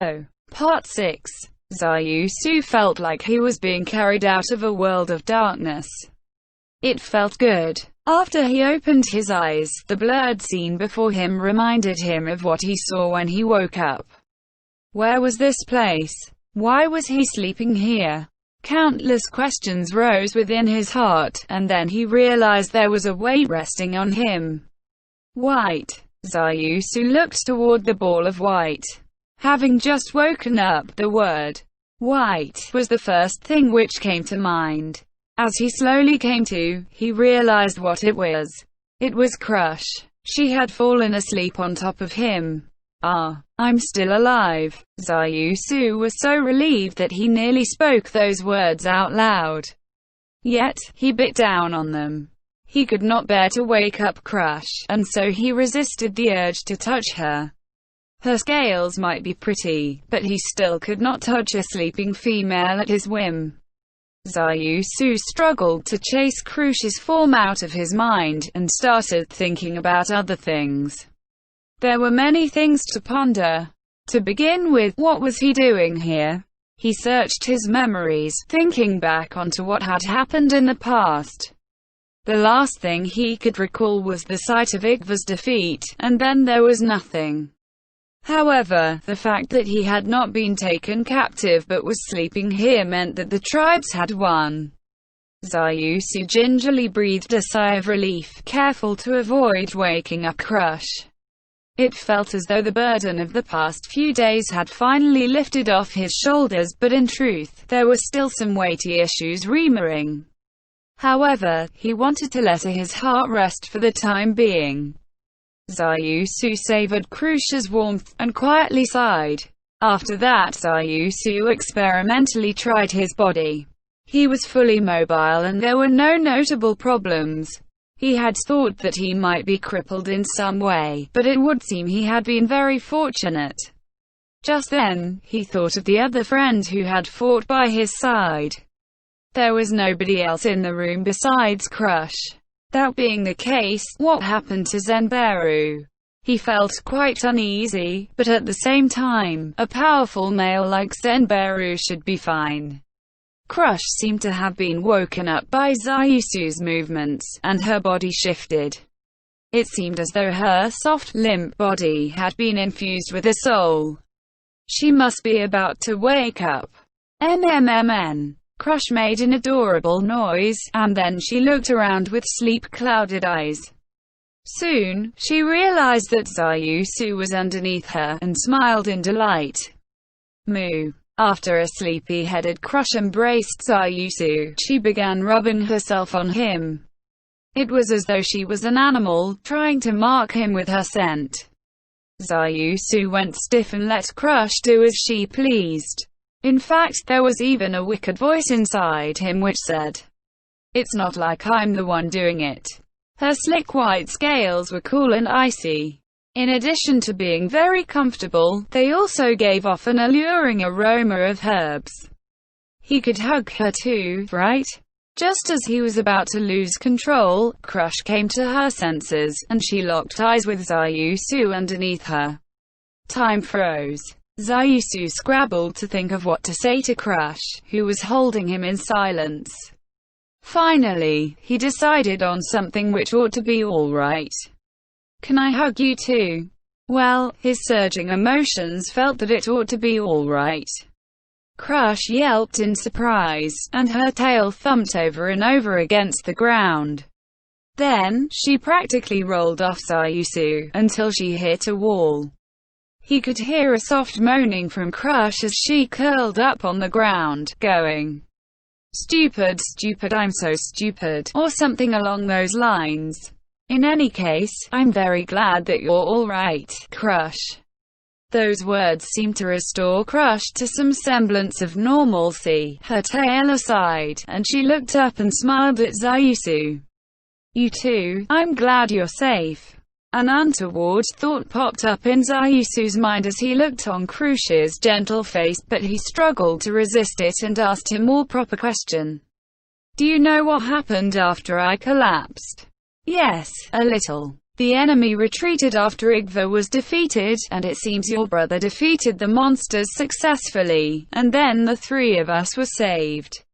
Oh. Part 6. Zayusu felt like he was being carried out of a world of darkness. It felt good. After he opened his eyes, the blurred scene before him reminded him of what he saw when he woke up. Where was this place? Why was he sleeping here? Countless questions rose within his heart, and then he realized there was a weight resting on him. White. Zayusu looked toward the ball of white. Having just woken up, the word white was the first thing which came to mind. As he slowly came to, he realized what it was. It was Crush. She had fallen asleep on top of him. Ah, I'm still alive. Zayusu was so relieved that he nearly spoke those words out loud. Yet, he bit down on them. He could not bear to wake up Crush, and so he resisted the urge to touch her. Her scales might be pretty, but he still could not touch a sleeping female at his whim. Zayusu struggled to chase Crush's form out of his mind, and started thinking about other things. There were many things to ponder. To begin with, what was he doing here? He searched his memories, thinking back onto what had happened in the past. The last thing he could recall was the sight of Igva's defeat, and then there was nothing. However, the fact that he had not been taken captive but was sleeping here meant that the tribes had won. Zayusu gingerly breathed a sigh of relief, careful to avoid waking up Crush. It felt as though the burden of the past few days had finally lifted off his shoulders, but in truth, there were still some weighty issues rearing. However, he wanted to let his heart rest for the time being. Zayusu savored Crush's warmth, and quietly sighed. After that, Zayusu experimentally tried his body. He was fully mobile and there were no notable problems. He had thought that he might be crippled in some way, but it would seem he had been very fortunate. Just then, he thought of the other friend who had fought by his side. There was nobody else in the room besides Crush. That being the case, what happened to Zenbaru? He felt quite uneasy, but at the same time, a powerful male like Zenbaru should be fine. Crush seemed to have been woken up by Zayusu's movements, and her body shifted. It seemed as though her soft, limp body had been infused with a soul. She must be about to wake up. MMMN. Crush made an adorable noise, and then she looked around with sleep-clouded eyes. Soon, she realized that Zayusu was underneath her, and smiled in delight. Moo. After a sleepy-headed Crush embraced Zayusu, she began rubbing herself on him. It was as though she was an animal, trying to mark him with her scent. Zayusu went stiff and let Crush do as she pleased. In fact, there was even a wicked voice inside him which said, "It's not like I'm the one doing it." Her slick white scales were cool and icy. In addition to being very comfortable, they also gave off an alluring aroma of herbs. He could hug her too, right? Just as he was about to lose control, Crush came to her senses, and she locked eyes with Zayusu underneath her. Time froze. Zayusu scrabbled to think of what to say to Crush, who was holding him in silence. Finally, he decided on something which ought to be all right. "Can I hug you too?" Well, his surging emotions felt that it ought to be all right. Crush yelped in surprise, and her tail thumped over and over against the ground. Then, she practically rolled off Zayusu, until she hit a wall. He could hear a soft moaning from Crush as she curled up on the ground, going, "Stupid, stupid, I'm so stupid," or something along those lines. "In any case, I'm very glad that you're all right, Crush." Those words seemed to restore Crush to some semblance of normalcy, her tail aside, and she looked up and smiled at Zayusu. "You too, I'm glad you're safe." An untoward thought popped up in Zayusu's mind as he looked on Crush's gentle face, but he struggled to resist it and asked him more proper question. "Do you know what happened after I collapsed?" "Yes, a little." The enemy retreated after Igva was defeated, and it seems your brother defeated the monsters successfully, and then the three of us were saved.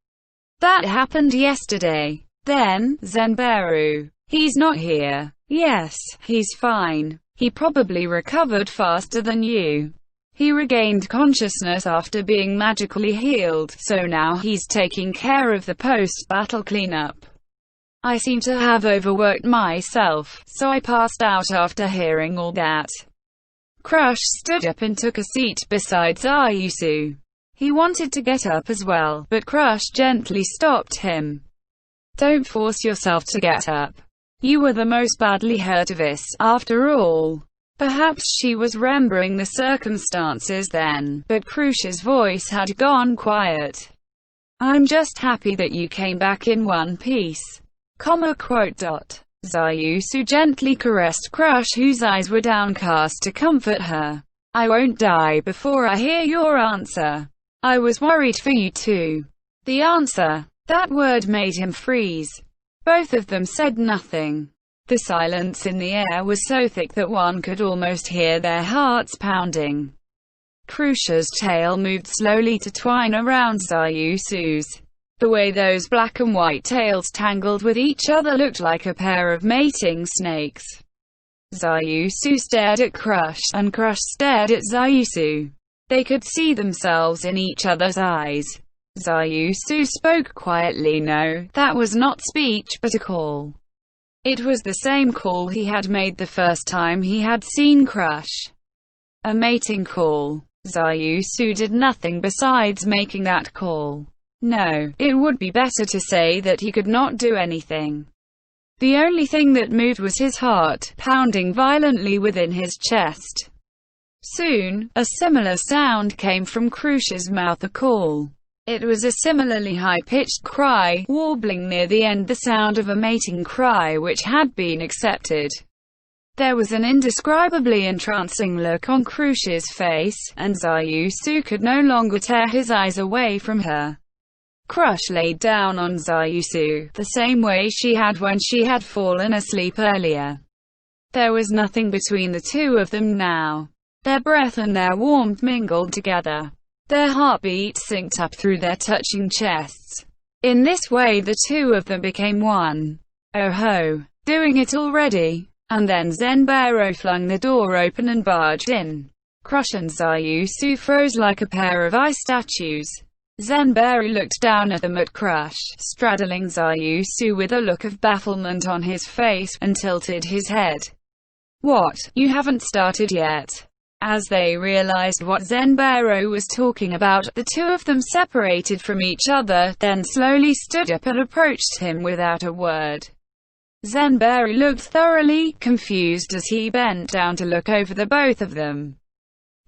That happened yesterday. Then, Zenbaru. He's not here. Yes, he's fine. He probably recovered faster than you. He regained consciousness after being magically healed, so now he's taking care of the post-battle cleanup. I seem to have overworked myself, so I passed out after hearing all that. Crush stood up and took a seat beside Zayusu. He wanted to get up as well, but Crush gently stopped him. Don't force yourself to get up. You were the most badly hurt of this, after all. Perhaps she was remembering the circumstances then, but Crush's voice had gone quiet. I'm just happy that you came back in one piece. Zayusu gently caressed Crush, whose eyes were downcast, to comfort her. I won't die before I hear your answer. I was worried for you too. The answer. That word made him freeze. Both of them said nothing. The silence in the air was so thick that one could almost hear their hearts pounding. Crush's tail moved slowly to twine around Zayusu's. The way those black and white tails tangled with each other looked like a pair of mating snakes. Zayusu stared at Crush, and Crush stared at Zayusu. They could see themselves in each other's eyes. Zayusu spoke quietly. No, that was not speech, but a call. It was the same call he had made the first time he had seen Crush. A mating call. Zayusu did nothing besides making that call. No, it would be better to say that he could not do anything. The only thing that moved was his heart, pounding violently within his chest. Soon, a similar sound came from Crush's mouth, a call. It was a similarly high-pitched cry, warbling near the end, the sound of a mating cry which had been accepted. There was an indescribably entrancing look on Crush's face, and Zayusu could no longer tear his eyes away from her. Crush laid down on Zayusu, the same way she had when she had fallen asleep earlier. There was nothing between the two of them now. Their breath and their warmth mingled together. Their heartbeats synced up through their touching chests. In this way the two of them became one. Oh ho! Doing it already? And then Zenbaru flung the door open and barged in. Crush and Zayusu froze like a pair of ice statues. Zenbaru looked down at them, at Crush, straddling Zayusu with a look of bafflement on his face, and tilted his head. What? You haven't started yet? As they realized what Zenbaru was talking about, the two of them separated from each other, then slowly stood up and approached him without a word. Zenbaru looked thoroughly confused as he bent down to look over the both of them.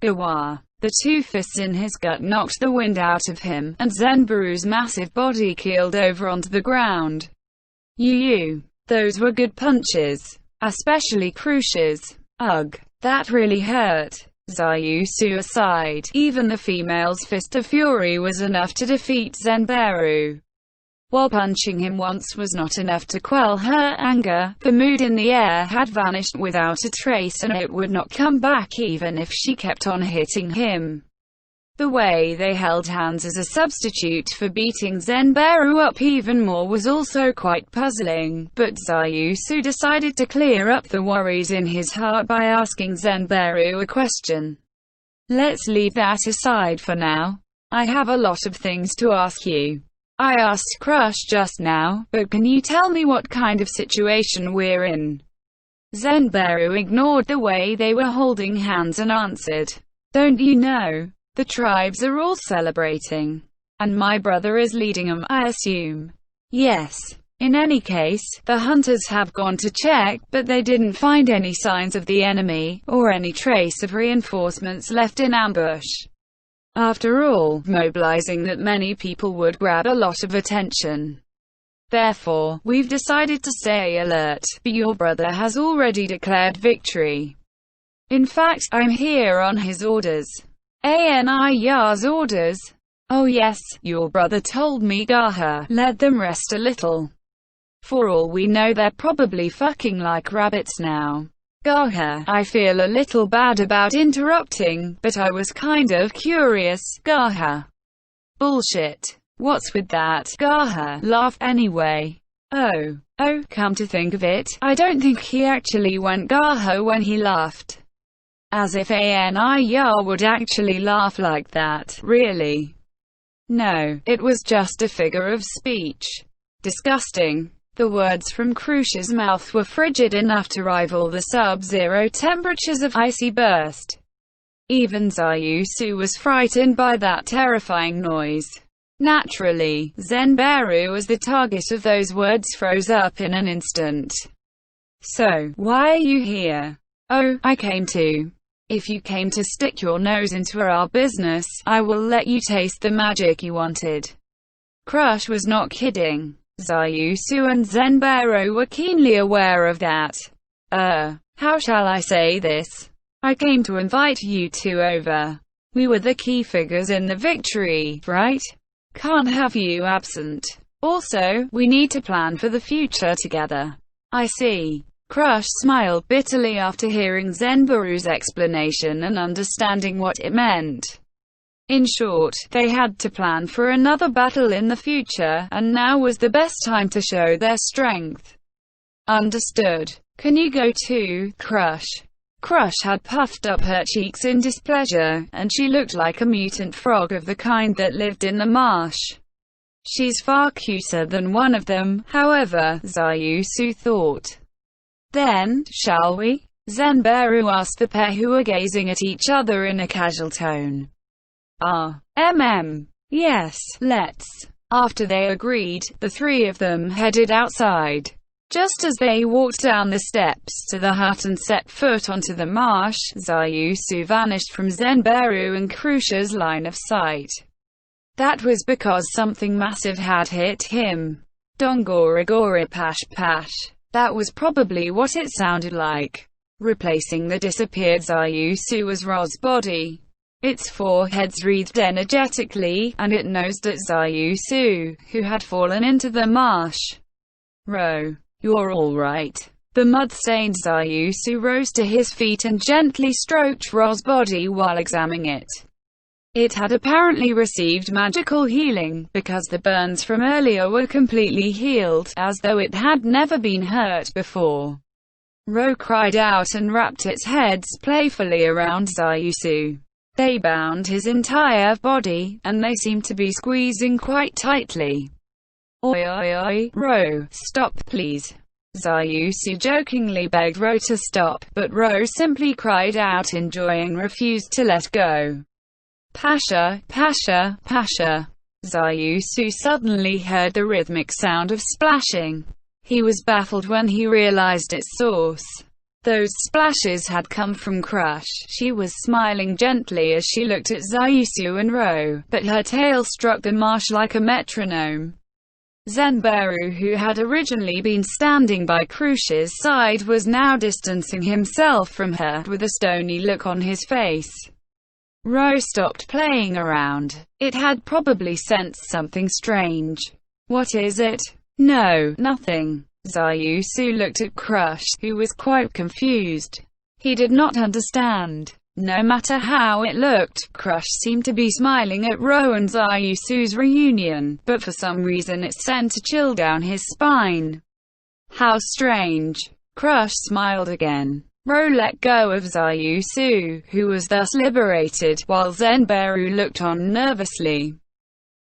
Gawa. The two fists in his gut knocked the wind out of him, and Zenbaru's massive body keeled over onto the ground. Those were good punches. Especially Crush's. Ugh. That really hurt. Zayusu aside, even the female's fist of fury was enough to defeat Zenbaru. While punching him once was not enough to quell her anger, the mood in the air had vanished without a trace, and it would not come back even if she kept on hitting him. The way they held hands as a substitute for beating Zenbaru up even more was also quite puzzling, but Zayusu decided to clear up the worries in his heart by asking Zenbaru a question. Let's leave that aside for now. I have a lot of things to ask you. I asked Crush just now, but can you tell me what kind of situation we're in? Zenbaru ignored the way they were holding hands and answered. Don't you know? The tribes are all celebrating. And my brother is leading them, I assume. Yes. In any case, the hunters have gone to check, but they didn't find any signs of the enemy, or any trace of reinforcements left in ambush. After all, mobilizing that many people would grab a lot of attention. Therefore, we've decided to stay alert, but your brother has already declared victory. In fact, I'm here on his orders. Aniya's orders? Oh yes, your brother told me Gaha, let them rest a little. For all we know, they're probably fucking like rabbits now. Gaha, I feel a little bad about interrupting, but I was kind of curious. Gaha. Bullshit. What's with that? Gaha, laugh anyway. Oh, come to think of it, I don't think he actually went Gaha when he laughed. As if Anya would actually laugh like that, really. No, it was just a figure of speech. Disgusting. The words from Crush's mouth were frigid enough to rival the sub-zero temperatures of Icy Burst. Even Zayusu was frightened by that terrifying noise. Naturally, Zenbaru, as the target of those words, froze up in an instant. So, why are you here? Oh, I came to. If you came to stick your nose into our business, I will let you taste the magic you wanted. Crush was not kidding. Zayusu and Zenbaru were keenly aware of that. How shall I say this? I came to invite you two over. We were the key figures in the victory, right? Can't have you absent. Also, we need to plan for the future together. I see. Crush smiled bitterly after hearing Zenbaru's explanation and understanding what it meant. In short, they had to plan for another battle in the future, and now was the best time to show their strength. Understood. Can you go too, Crush? Crush had puffed up her cheeks in displeasure, and she looked like a mutant frog of the kind that lived in the marsh. She's far cuter than one of them, however, Zayusu thought. Then, shall we? Zenbaru asked the pair, who were gazing at each other in a casual tone. Yes, let's. After they agreed, the three of them headed outside. Just as they walked down the steps to the hut and set foot onto the marsh, Zayusu vanished from Zenbaru and Crush's line of sight. That was because something massive had hit him. Dongoragora pash pash. That was probably what it sounded like. Replacing the disappeared Zayusu was Ro's body. Its four heads wreathed energetically, and it nosed at Zayusu, who had fallen into the marsh. Ro, you're all right. The mud-stained Zayusu rose to his feet and gently stroked Ro's body while examining it. It had apparently received magical healing, because the burns from earlier were completely healed, as though it had never been hurt before. Ro cried out and wrapped its heads playfully around Zayusu. They bound his entire body, and they seemed to be squeezing quite tightly. Oi, Ro, stop please. Zayusu jokingly begged Ro to stop, but Ro simply cried out in joy and refused to let go. Pasha, Pasha, Pasha. Zayusu suddenly heard the rhythmic sound of splashing. He was baffled when he realized its source. Those splashes had come from Crush. She was smiling gently as she looked at Zayusu and Ro, but her tail struck the marsh like a metronome. Zenbaru, who had originally been standing by Crush's side, was now distancing himself from her, with a stony look on his face. Ro stopped playing around. It had probably sensed something strange. What is it? No, nothing. Zayusu looked at Crush, who was quite confused. He did not understand. No matter how it looked, Crush seemed to be smiling at Ro and Zayusu's reunion, but for some reason it sent a chill down his spine. How strange. Crush smiled again. Ro let go of Zayusu, who was thus liberated, while Zenbaru looked on nervously.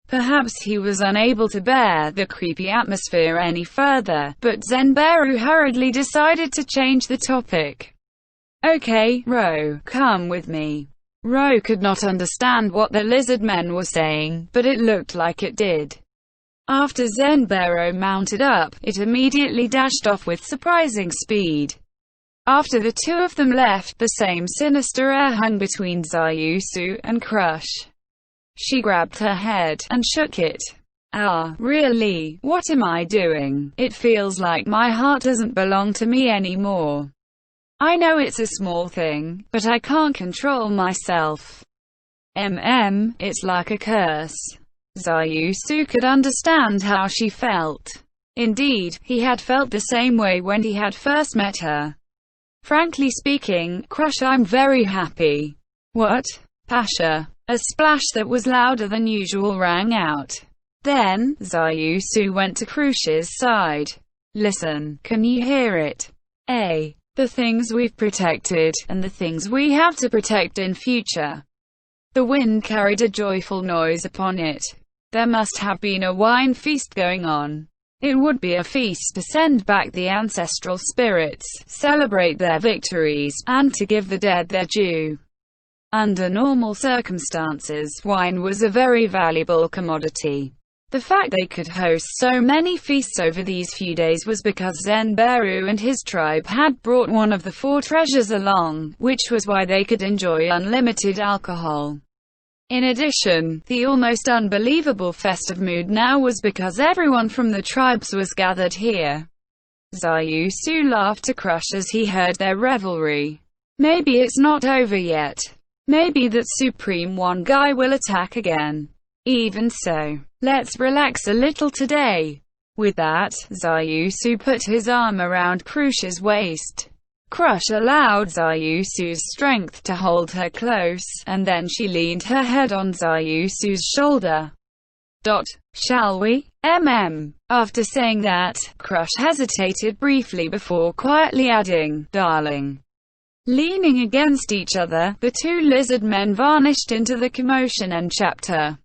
Perhaps he was unable to bear the creepy atmosphere any further, but Zenbaru hurriedly decided to change the topic. Okay, Ro, come with me. Ro could not understand what the lizard men were saying, but it looked like it did. After Zenbaru mounted up, it immediately dashed off with surprising speed. After the two of them left, the same sinister air hung between Zayusu and Crush. She grabbed her head and shook it. Ah, really? What am I doing? It feels like my heart doesn't belong to me anymore. I know it's a small thing, but I can't control myself. It's like a curse. Zayusu could understand how she felt. Indeed, he had felt the same way when he had first met her. Frankly speaking, Crush, I'm very happy. What? Pasha. A splash that was louder than usual rang out. Then, Zayusu went to Crush's side. Listen, can you hear it? The things we've protected, and the things we have to protect in future. The wind carried a joyful noise upon it. There must have been a wine feast going on. It would be a feast to send back the ancestral spirits, celebrate their victories, and to give the dead their due. Under normal circumstances, wine was a very valuable commodity. The fact they could host so many feasts over these few days was because Zenberu and his tribe had brought one of the 4 treasures along, which was why they could enjoy unlimited alcohol. In addition, the almost unbelievable festive mood now was because everyone from the tribes was gathered here. Zayusu laughed to Crush as he heard their revelry. Maybe it's not over yet. Maybe that Supreme One guy will attack again. Even so, let's relax a little today. With that, Zayusu put his arm around Crush's waist. Crush allowed Zayusu's strength to hold her close, and then she leaned her head on Zayusu's shoulder. Shall we? After saying that, Crush hesitated briefly before quietly adding, darling. Leaning against each other, the 2 lizard men vanished into the commotion and chapter.